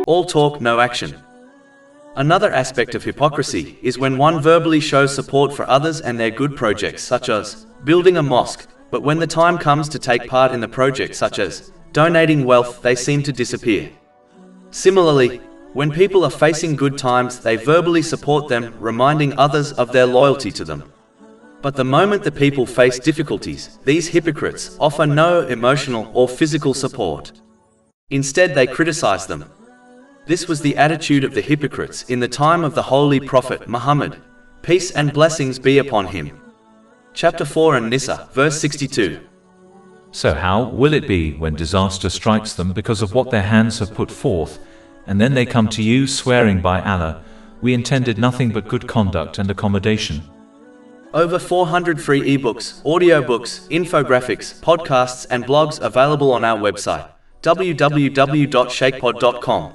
All talk, no action. Another aspect of hypocrisy is when one verbally shows support for others and their good projects, such as building a mosque, but when the time comes to take part in the project, such as donating wealth, they seem to disappear. Similarly, when people are facing good times, they verbally support them, reminding others of their loyalty to them. But the moment the people face difficulties, these hypocrites offer no emotional or physical support. Instead, they criticize them. This was the attitude of the hypocrites in the time of the Holy Prophet Muhammad, peace and blessings be upon him. Chapter 4 An-Nisa, verse 62. So how will it be when disaster strikes them because of what their hands have put forth, and then they come to you swearing by Allah, we intended nothing but good conduct and accommodation. Over 400 free ebooks, audiobooks, infographics, podcasts and blogs available on our website, www.shaykhpod.com.